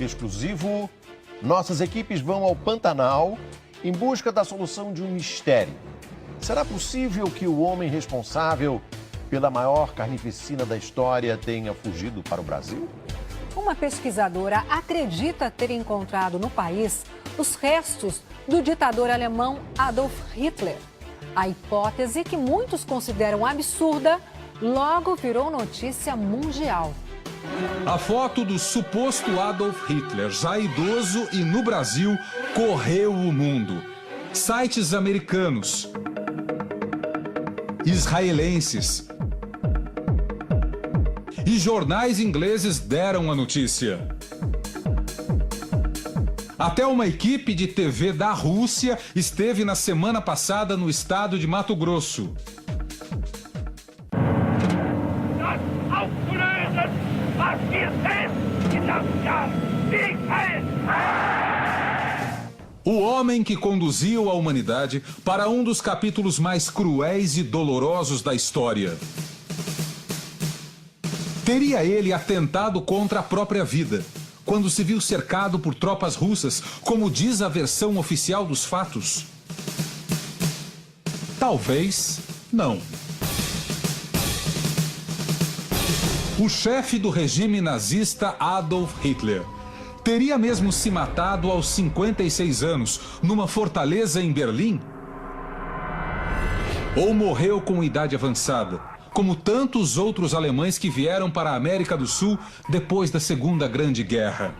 exclusivo. Nossas equipes vão ao Pantanal em busca da solução de um mistério. Será possível que o homem responsável pela maior carnificina da história tenha fugido para o Brasil? Uma pesquisadora acredita ter encontrado no país os restos do ditador alemão Adolf Hitler. A hipótese, que muitos consideram absurda, logo virou notícia mundial. A foto do suposto Adolf Hitler, já idoso e no Brasil, correu o mundo. Sites americanos, israelenses e jornais ingleses deram a notícia. Até uma equipe de TV da Rússia esteve na semana passada no estado de Mato Grosso. O homem que conduziu a humanidade para um dos capítulos mais cruéis e dolorosos da história. Teria ele atentado contra a própria vida, quando se viu cercado por tropas russas, como diz a versão oficial dos fatos? Talvez não. O chefe do regime nazista Adolf Hitler teria mesmo se matado aos 56 anos, numa fortaleza em Berlim? Ou morreu com idade avançada, como tantos outros alemães que vieram para a América do Sul depois da Segunda Grande Guerra?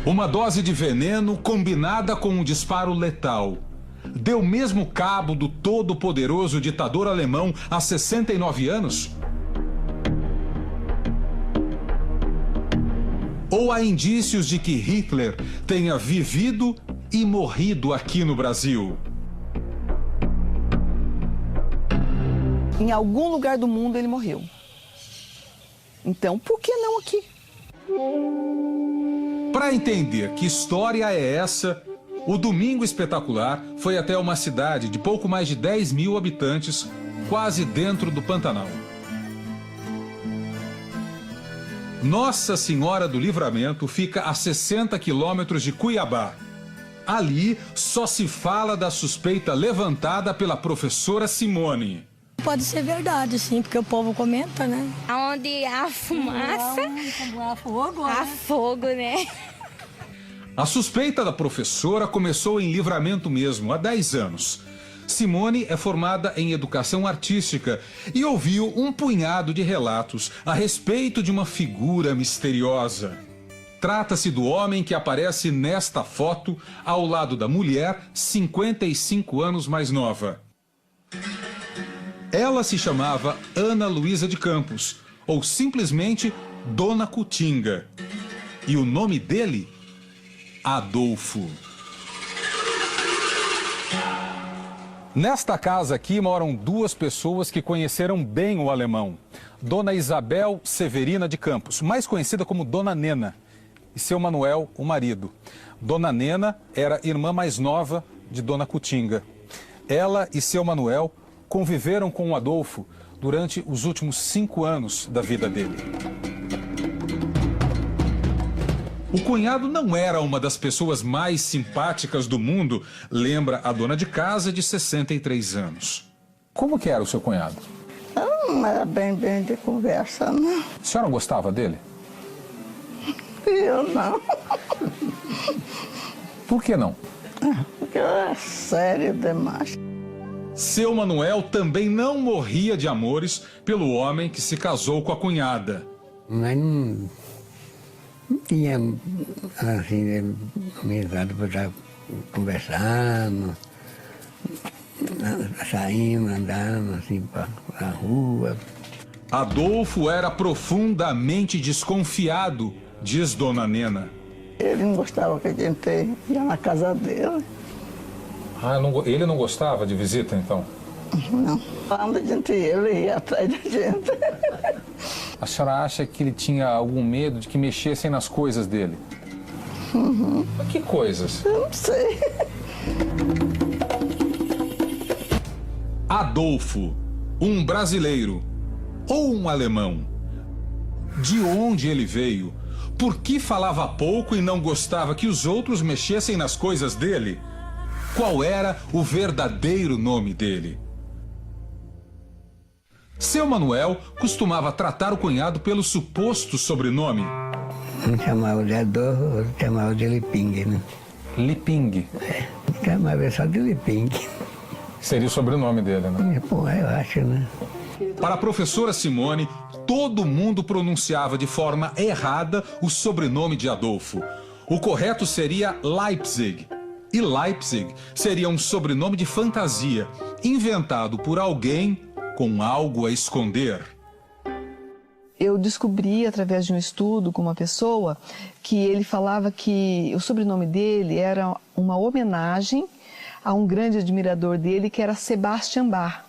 Uma dose de veneno combinada com um disparo letal deu mesmo cabo do todo-poderoso ditador alemão há 69 anos? Ou há indícios de que Hitler tenha vivido e morrido aqui no Brasil? Em algum lugar do mundo ele morreu. Então, por que não aqui? Para entender que história é essa, o Domingo Espetacular foi até uma cidade de pouco mais de 10 mil habitantes, quase dentro do Pantanal. Nossa Senhora do Livramento fica a 60 quilômetros de Cuiabá. Ali só se fala da suspeita levantada pela professora Simone. Pode ser verdade, sim, porque o povo comenta, né? Onde há fumaça, há fogo, né? A suspeita da professora começou em Livramento mesmo, há 10 anos. Simone é formada em educação artística e ouviu um punhado de relatos a respeito de uma figura misteriosa. Trata-se do homem que aparece nesta foto ao lado da mulher, 55 anos mais nova. Ela se chamava Ana Luísa de Campos, ou simplesmente Dona Cutinga. E o nome dele? Adolfo. Nesta casa aqui moram duas pessoas que conheceram bem o alemão. Dona Isabel Severina de Campos, mais conhecida como Dona Nena, e seu Manuel, o marido. Dona Nena era irmã mais nova de Dona Cutinga. Ela e seu Manuel conviveram com o Adolfo durante os últimos 5 anos da vida dele. O cunhado não era uma das pessoas mais simpáticas do mundo, lembra a dona de casa de 63 anos. Como que era o seu cunhado? Não era bem de conversa, não. A senhora gostava dele? Eu não. Por que não? Porque eu era sério demais. Seu Manuel também não morria de amores pelo homem que se casou com a cunhada. Mas não tinha, assim, amizade para estar conversando, saindo, andando, assim, para a rua. Adolfo era profundamente desconfiado, diz Dona Nena. Ele não gostava que a gente ia na casa dele. Ah, ele não gostava de visita, então? Não. Quando a gente ia, ele ia atrás da gente. A senhora acha que ele tinha algum medo de que mexessem nas coisas dele? Uhum. Que coisas? Eu não sei. Adolfo, um brasileiro ou um alemão? De onde ele veio? Por que falava pouco e não gostava que os outros mexessem nas coisas dele? Qual era o verdadeiro nome dele? Seu Manuel costumava tratar o cunhado pelo suposto sobrenome. Um chamava de Adolfo, outro chamava de Liping, né? Liping. Chamava só de Liping. Seria o sobrenome dele, né? Pô, eu acho, né? Para a professora Simone, todo mundo pronunciava de forma errada o sobrenome de Adolfo. O correto seria Leipzig. E Leipzig seria um sobrenome de fantasia, inventado por alguém com algo a esconder. Eu descobri, através de um estudo com uma pessoa, que ele falava que o sobrenome dele era uma homenagem a um grande admirador dele, que era Sebastian Bach.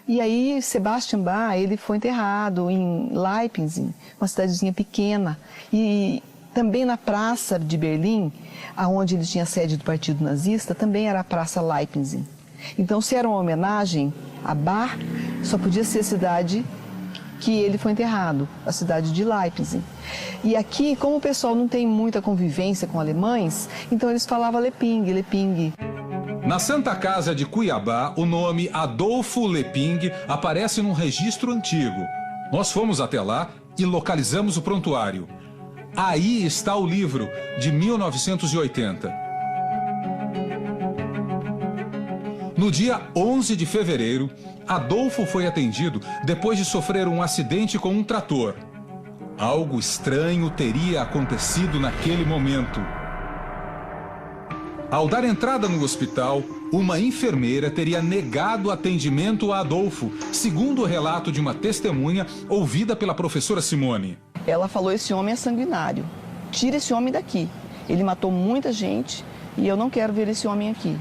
E aí, Sebastian Bach, ele foi enterrado em Leipzig, uma cidadezinha pequena. E também na praça de Berlim, onde ele tinha sede do Partido Nazista, também era a Praça Leipzig. Então, se era uma homenagem a Bach, só podia ser a cidade que ele foi enterrado, a cidade de Leipzig. E aqui, como o pessoal não tem muita convivência com alemães, então eles falavam Leping, Leping. Na Santa Casa de Cuiabá, o nome Adolfo Leping aparece num registro antigo. Nós fomos até lá e localizamos o prontuário. Aí está o livro, de 1980. No dia 11 de fevereiro, Adolfo foi atendido depois de sofrer um acidente com um trator. Algo estranho teria acontecido naquele momento. Ao dar entrada no hospital, uma enfermeira teria negado atendimento a Adolfo, segundo o relato de uma testemunha ouvida pela professora Simone. Ela falou: esse homem é sanguinário, tira esse homem daqui. Ele matou muita gente e eu não quero ver esse homem aqui.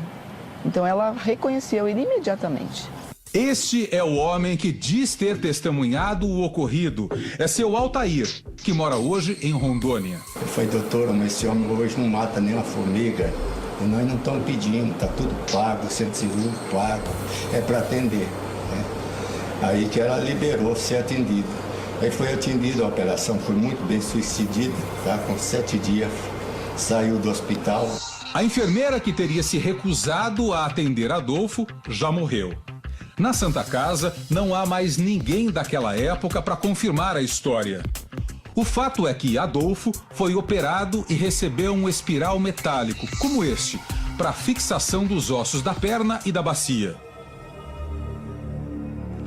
Então ela reconheceu ele imediatamente. Este é o homem que diz ter testemunhado o ocorrido. É seu Altair, que mora hoje em Rondônia. Foi, doutor, mas esse homem hoje não mata nem uma formiga. E nós não estamos pedindo, está tudo pago, centro cirúrgico pago, é para atender. Né? Aí que ela liberou ser atendido. Aí foi atendido, a operação foi muito bem sucedida, tá? Com 7 dias saiu do hospital. A enfermeira que teria se recusado a atender Adolfo já morreu. Na Santa Casa não há mais ninguém daquela época para confirmar a história. O fato é que Adolfo foi operado e recebeu um espiral metálico, como este, para fixação dos ossos da perna e da bacia.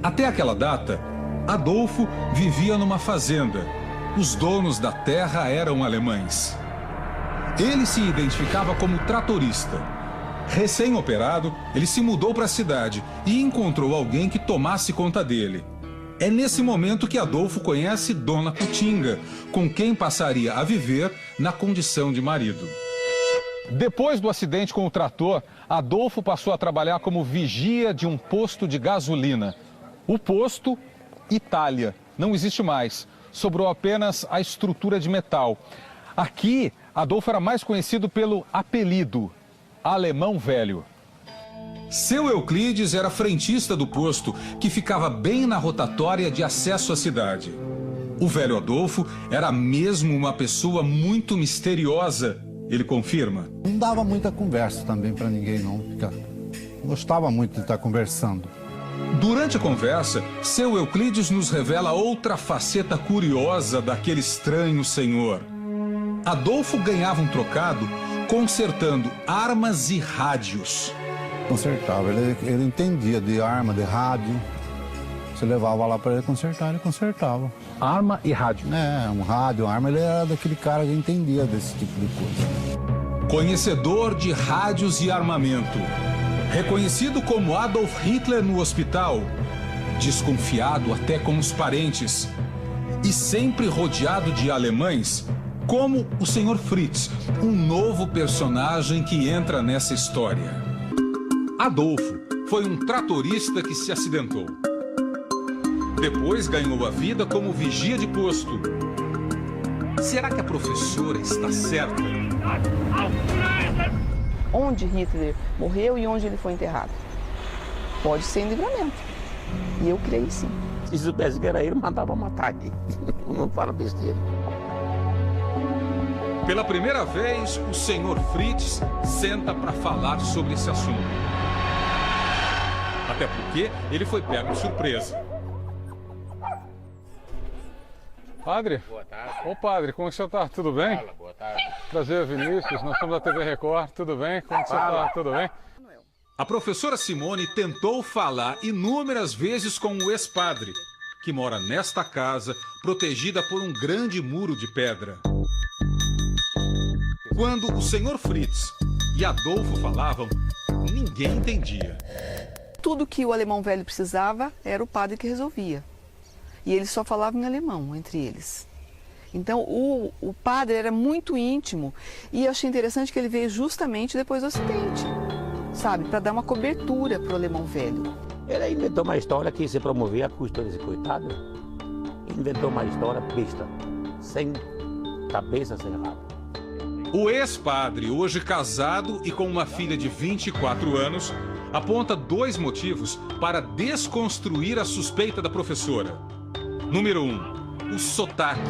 Até aquela data, Adolfo vivia numa fazenda. Os donos da terra eram alemães. Ele se identificava como tratorista. Recém-operado, ele se mudou para a cidade e encontrou alguém que tomasse conta dele. É nesse momento que Adolfo conhece Dona Cutinga, com quem passaria a viver na condição de marido. Depois do acidente com o trator, Adolfo passou a trabalhar como vigia de um posto de gasolina. O posto, Itália, não existe mais. Sobrou apenas a estrutura de metal. Aqui, Adolfo era mais conhecido pelo apelido Alemão Velho. Seu Euclides era frentista do posto, que ficava bem na rotatória de acesso à cidade. O velho Adolfo era mesmo uma pessoa muito misteriosa, ele confirma. Não dava muita conversa também para ninguém, não. Gostava muito de estar conversando. Durante a conversa, seu Euclides nos revela outra faceta curiosa daquele estranho senhor. Adolfo ganhava um trocado consertando armas e rádios. Consertava, ele entendia de arma, de rádio. Você levava lá para ele consertar, ele consertava. Arma e rádio? É, um rádio, uma arma, ele era daquele cara que entendia desse tipo de coisa. Conhecedor de rádios e armamento. Reconhecido como Adolf Hitler no hospital. Desconfiado até com os parentes. E sempre rodeado de alemães, como o Sr. Fritz, um novo personagem que entra nessa história. Adolfo foi um tratorista que se acidentou. Depois ganhou a vida como vigia de posto. Será que a professora está certa? Onde Hitler morreu e onde ele foi enterrado? Pode ser em Livramento. E eu creio sim. Se soubesse que era ele, mandava matar ele. Não fala besteira. Pela primeira vez, o senhor Fritz senta para falar sobre esse assunto. Até porque ele foi pego de surpresa. Padre? Boa tarde. Ô padre, como que o senhor tá? Tudo bem? Fala, boa tarde. Prazer, Vinícius. Nós somos da TV Record. Tudo bem? Como que o senhor tá? Tudo bem? A professora Simone tentou falar inúmeras vezes com o ex-padre, que mora nesta casa, protegida por um grande muro de pedra. Quando o senhor Fritz e Adolfo falavam, ninguém entendia. Tudo que o alemão velho precisava era o padre que resolvia. E eles só falavam em alemão entre eles. Então o padre era muito íntimo e eu achei interessante que ele veio justamente depois do acidente, sabe, para dar uma cobertura para o alemão velho. Ele inventou uma história que se promovia a custo desse coitado. Inventou uma história besta, sem cabeça, sem rabo. O ex-padre, hoje casado e com uma filha de 24 anos, aponta 2 motivos para desconstruir a suspeita da professora. Número 1, o sotaque.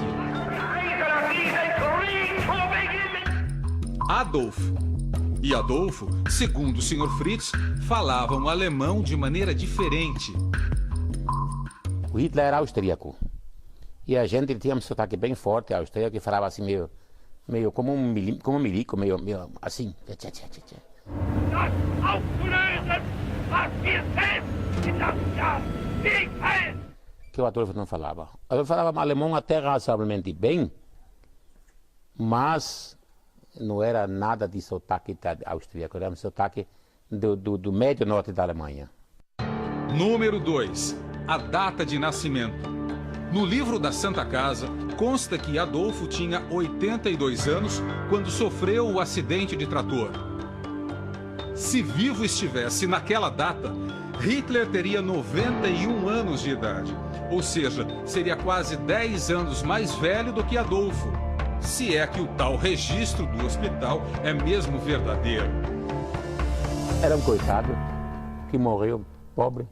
Adolfo, segundo o Sr. Fritz, falavam alemão de maneira diferente. O Hitler era austríaco. E a gente tinha um sotaque bem forte, austríaco, que falava assim meio como um milico, meio assim. Que o Adolfo não falava. O Adolfo falava alemão até razoavelmente bem, mas não era nada de sotaque austríaco, era um sotaque do médio norte da Alemanha. Número 2, a data de nascimento. No livro da Santa Casa, consta que Adolfo tinha 82 anos quando sofreu o acidente de trator. Se vivo estivesse naquela data, Hitler teria 91 anos de idade, ou seja, seria quase 10 anos mais velho do que Adolfo, se é que o tal registro do hospital é mesmo verdadeiro. Era um coitado que morreu pobre.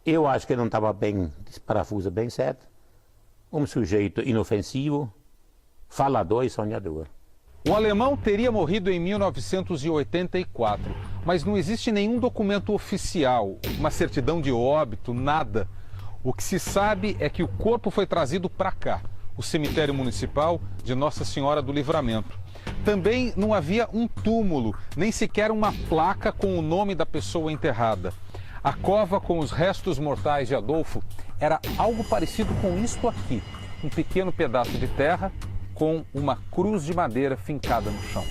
Eu acho que não estava bem, parafuso bem certo. Um sujeito inofensivo, falador e sonhador. O alemão teria morrido em 1984, mas não existe nenhum documento oficial, uma certidão de óbito, nada. O que se sabe é que o corpo foi trazido para cá, o cemitério municipal de Nossa Senhora do Livramento. Também não havia um túmulo, nem sequer uma placa com o nome da pessoa enterrada. A cova com os restos mortais de Adolfo era algo parecido com isto aqui, um pequeno pedaço de terra com uma cruz de madeira fincada no chão.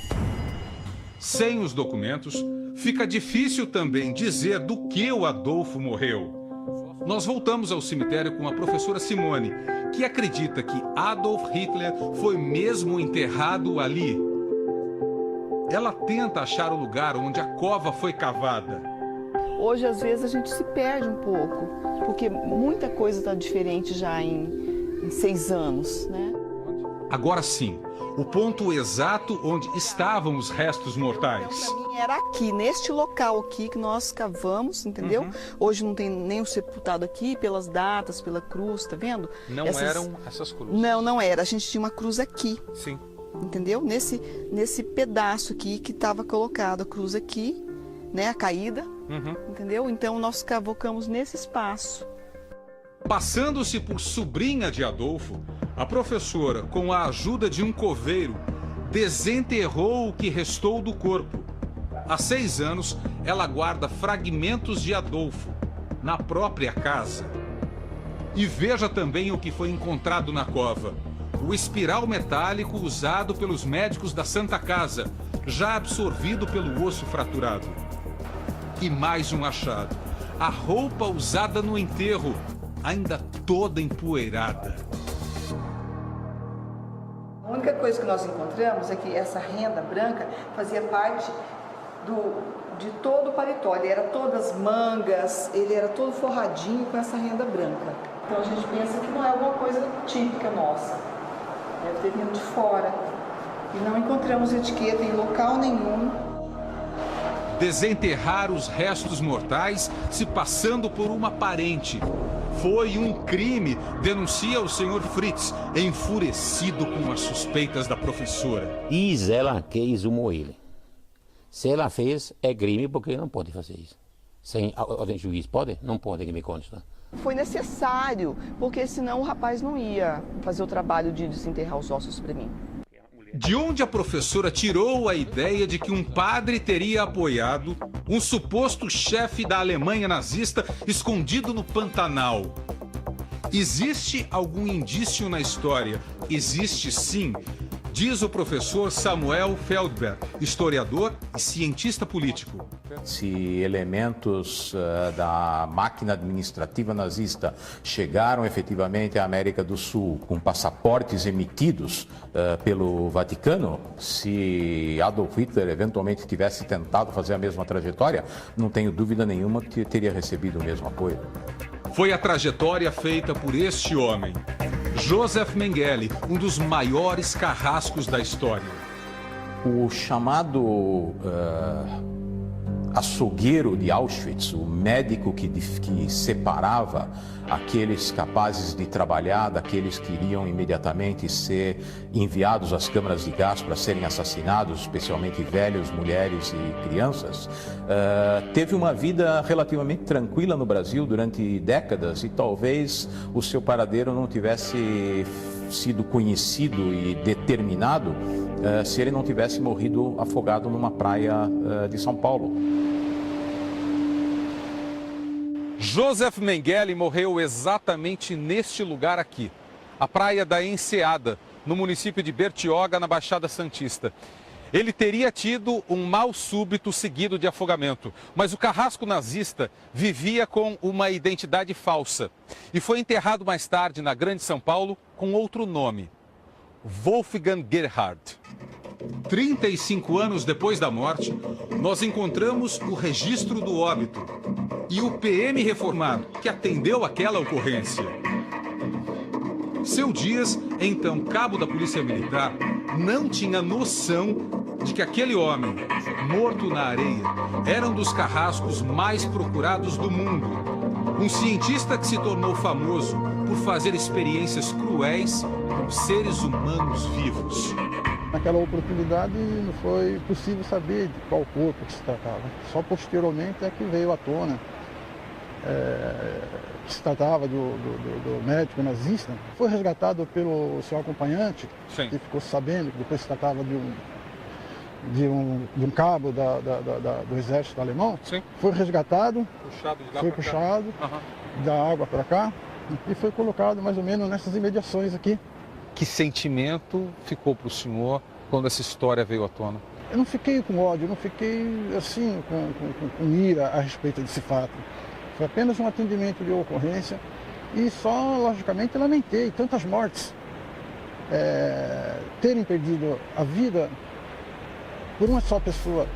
Sem os documentos, fica difícil também dizer do que o Adolfo morreu. Nós voltamos ao cemitério com a professora Simone, que acredita que Adolf Hitler foi mesmo enterrado ali. Ela tenta achar o lugar onde a cova foi cavada. Hoje, às vezes, a gente se perde um pouco, porque muita coisa está diferente já em 6 anos, né? Agora sim, o ponto exato onde estavam os restos mortais. Para mim era aqui, neste local aqui que nós cavamos, entendeu? Hoje não tem nem o sepultado aqui, pelas datas, pela cruz, tá vendo? Não eram essas cruzes? Não era. A gente tinha uma cruz aqui. Sim. Entendeu? Nesse pedaço aqui que estava colocado a cruz aqui, né? A caída, entendeu? Então nós cavocamos nesse espaço. Passando-se por sobrinha de Adolfo, a professora, com a ajuda de um coveiro, desenterrou o que restou do corpo. Há 6 anos, ela guarda fragmentos de Adolfo na própria casa. E veja também o que foi encontrado na cova: o espiral metálico usado pelos médicos da Santa Casa, já absorvido pelo osso fraturado. E mais um achado: a roupa usada no enterro, ainda toda empoeirada. A única coisa que nós encontramos é que essa renda branca fazia parte de todo o paletó. Ele era todas mangas, ele era todo forradinho com essa renda branca. Então a gente pensa que não é alguma coisa típica nossa. Deve ter vindo de fora. E não encontramos etiqueta em local nenhum. Desenterrar os restos mortais se passando por uma parente. Foi um crime, denuncia o senhor Fritz, enfurecido com as suspeitas da professora. E ela que exumou ele. Se ela fez, é crime porque não pode fazer isso. Sem ordem de juiz, pode? Não pode, que me consta. Foi necessário, porque senão o rapaz não ia fazer o trabalho de desenterrar os ossos para mim. De onde a professora tirou a ideia de que um padre teria apoiado um suposto chefe da Alemanha nazista escondido no Pantanal? Existe algum indício na história? Existe sim, diz o professor Samuel Feldberg, historiador e cientista político. Se elementos da máquina administrativa nazista chegaram efetivamente à América do Sul com passaportes emitidos pelo Vaticano, se Adolf Hitler eventualmente tivesse tentado fazer a mesma trajetória, não tenho dúvida nenhuma que teria recebido o mesmo apoio. Foi a trajetória feita por este homem, Joseph Mengele, um dos maiores carrascos da história. O chamado açougueiro de Auschwitz, o médico que separava aqueles capazes de trabalhar daqueles que iriam imediatamente ser enviados às câmaras de gás para serem assassinados, especialmente velhos, mulheres e crianças, teve uma vida relativamente tranquila no Brasil durante décadas e talvez o seu paradeiro não tivesse sido conhecido e determinado se ele não tivesse morrido afogado numa praia de São Paulo. Joseph Mengele morreu exatamente neste lugar aqui, a praia da Enseada, no município de Bertioga, na Baixada Santista. Ele teria tido um mal súbito seguido de afogamento, mas o carrasco nazista vivia com uma identidade falsa e foi enterrado mais tarde na Grande São Paulo com outro nome, Wolfgang Gerhard. 35 anos depois da morte, nós encontramos o registro do óbito e o PM reformado que atendeu aquela ocorrência. Seu Dias, então cabo da Polícia Militar, não tinha noção de que aquele homem, morto na areia, era um dos carrascos mais procurados do mundo. Um cientista que se tornou famoso por fazer experiências cruéis com seres humanos vivos. Naquela oportunidade não foi possível saber de qual corpo que se tratava. Só posteriormente é que veio à tona que se tratava do médico nazista. Foi resgatado pelo seu acompanhante, Sim. que ficou sabendo que depois se tratava de um cabo do exército alemão. Sim. Foi resgatado, foi puxado da água para cá e foi colocado mais ou menos nessas imediações aqui. Que sentimento ficou para o senhor quando essa história veio à tona? Eu não fiquei com ódio, não fiquei assim com ira a respeito desse fato. Foi apenas um atendimento de ocorrência e só, logicamente, lamentei tantas mortes. Terem perdido a vida por uma só pessoa.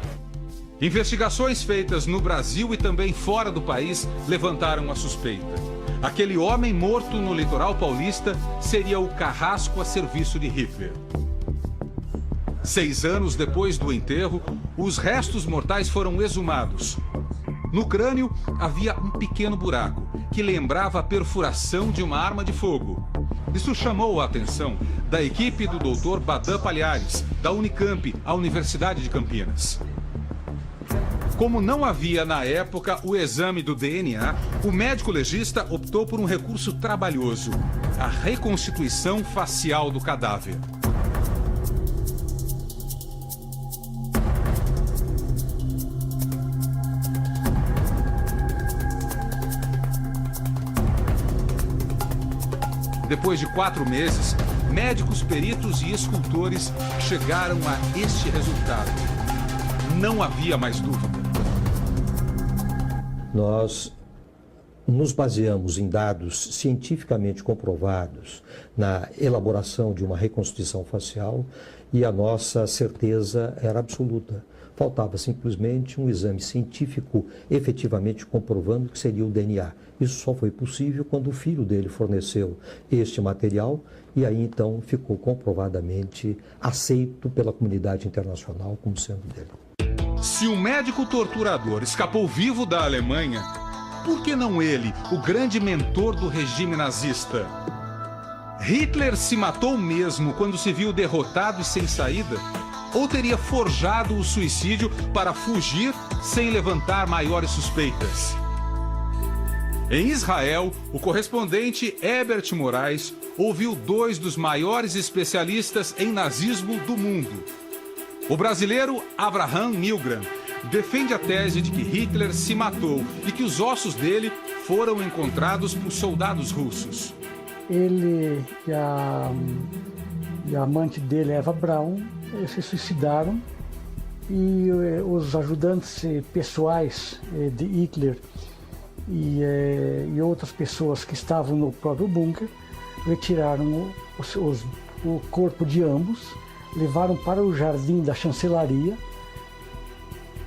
Investigações feitas no Brasil e também fora do país levantaram a suspeita. Aquele homem morto no litoral paulista seria o carrasco a serviço de Hitler. 6 anos depois do enterro, os restos mortais foram exumados. No crânio havia um pequeno buraco que lembrava a perfuração de uma arma de fogo. Isso chamou a atenção da equipe do Dr. Badan Palhares, da Unicamp, a Universidade de Campinas. Como não havia na época o exame do DNA, o médico legista optou por um recurso trabalhoso, a reconstituição facial do cadáver. Depois de 4 meses, médicos, peritos e escultores chegaram a este resultado. Não havia mais dúvida. Nós nos baseamos em dados cientificamente comprovados na elaboração de uma reconstituição facial e a nossa certeza era absoluta. Faltava simplesmente um exame científico efetivamente comprovando que seria o DNA. Isso só foi possível quando o filho dele forneceu este material e aí então ficou comprovadamente aceito pela comunidade internacional como sendo dele. Se o médico torturador escapou vivo da Alemanha, Por que não ele, o grande mentor do regime nazista? Hitler se matou mesmo quando se viu derrotado e sem saída? Ou teria forjado o suicídio para fugir sem levantar maiores suspeitas? Em Israel, o correspondente Herbert Moraes ouviu 2 dos maiores especialistas em nazismo do mundo. O brasileiro Abraham Milgram defende a tese de que Hitler se matou e que os ossos dele foram encontrados por soldados russos. Ele e a amante dele, Eva Braun, se suicidaram e os ajudantes pessoais de Hitler e outras pessoas que estavam no próprio bunker retiraram o corpo de ambos, levaram para o jardim da chancelaria,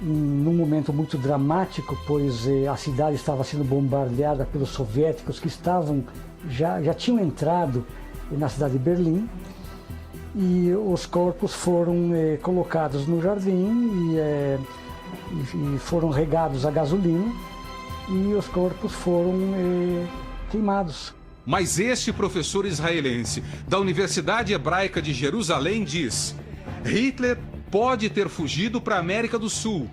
num momento muito dramático, pois a cidade estava sendo bombardeada pelos soviéticos que já tinham entrado na cidade de Berlim, e os corpos foram colocados no jardim e foram regados a gasolina, e os corpos foram queimados. Mas este professor israelense da Universidade Hebraica de Jerusalém diz: Hitler pode ter fugido para a América do Sul.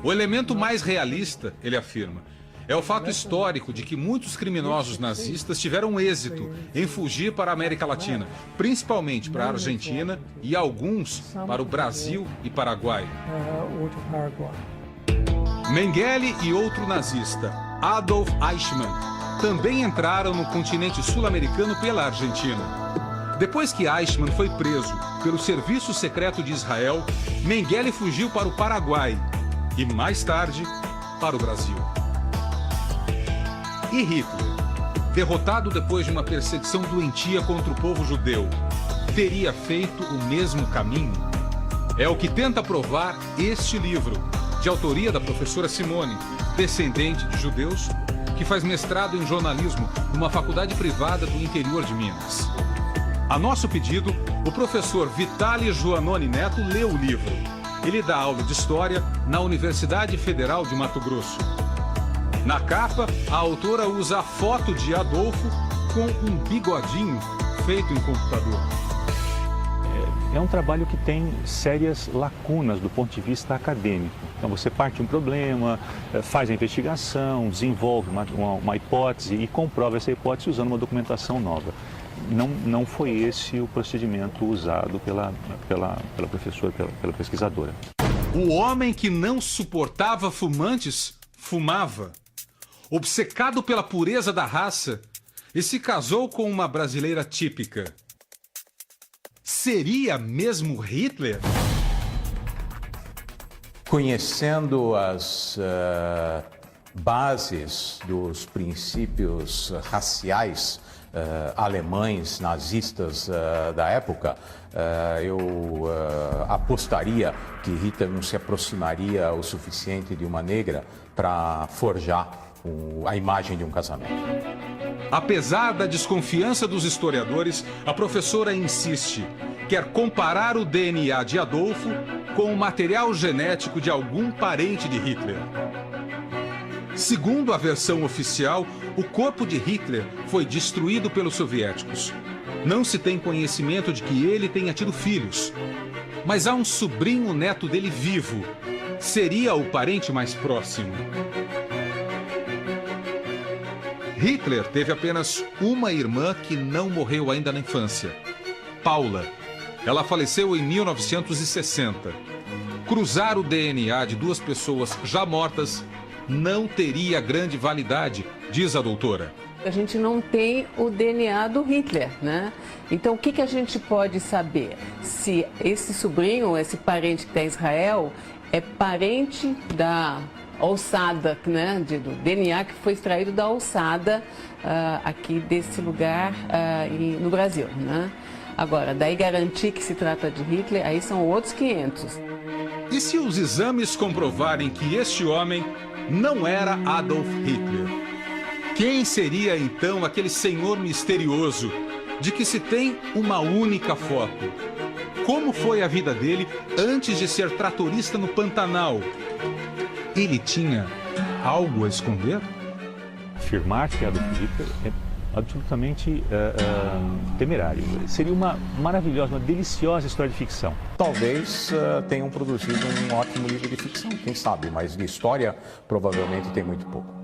O elemento mais realista, ele afirma, é o fato histórico de que muitos criminosos nazistas tiveram êxito em fugir para a América Latina, principalmente para a Argentina e alguns para o Brasil e Paraguai. Mengele e outro nazista, Adolf Eichmann, também entraram no continente sul-americano pela Argentina. Depois que Eichmann foi preso pelo Serviço Secreto de Israel, Mengele fugiu para o Paraguai e, mais tarde, para o Brasil. E Hitler, derrotado depois de uma perseguição doentia contra o povo judeu, teria feito o mesmo caminho? É o que tenta provar este livro, de autoria da professora Simone, descendente de judeus, que faz mestrado em jornalismo numa faculdade privada do interior de Minas. A nosso pedido, o professor Vitali Joanoni Neto leu o livro. Ele dá aula de História na Universidade Federal de Mato Grosso. Na capa, a autora usa a foto de Adolfo com um bigodinho feito em computador. É um trabalho que tem sérias lacunas do ponto de vista acadêmico. Então você parte de um problema, faz a investigação, desenvolve uma hipótese e comprova essa hipótese usando uma documentação nova. Não foi esse o procedimento usado pela professora, pela pesquisadora. O homem que não suportava fumantes, fumava. Obcecado pela pureza da raça, e se casou com uma brasileira típica. Seria mesmo Hitler? Conhecendo as bases dos princípios raciais alemães, nazistas da época, eu apostaria que Hitler não se aproximaria o suficiente de uma negra para forjar a imagem de um casamento. Apesar da desconfiança dos historiadores, a professora insiste. Quer comparar o DNA de Adolfo com o material genético de algum parente de Hitler. Segundo a versão oficial, o corpo de Hitler foi destruído pelos soviéticos. Não se tem conhecimento de que ele tenha tido filhos. Mas há um sobrinho neto dele vivo. Seria o parente mais próximo. Hitler teve apenas uma irmã que não morreu ainda na infância, Paula. Ela faleceu em 1960. Cruzar o DNA de 2 pessoas já mortas não teria grande validade, diz a doutora. A gente não tem o DNA do Hitler, né? Então, o que a gente pode saber? Se esse sobrinho, esse parente que está em Israel, é parente da alçada, né, do DNA que foi extraído da alçada aqui desse lugar no Brasil, né? Agora, daí garantir que se trata de Hitler, aí são outros 500. E se os exames comprovarem que este homem não era Adolf Hitler? Quem seria então aquele senhor misterioso de que se tem uma única foto? Como foi a vida dele antes de ser tratorista no Pantanal? Ele tinha algo a esconder? Afirmar que Adolf Hitler é absolutamente temerário. Seria uma maravilhosa, uma deliciosa história de ficção. Talvez tenham produzido um ótimo livro de ficção, quem sabe, mas de história provavelmente tem muito pouco.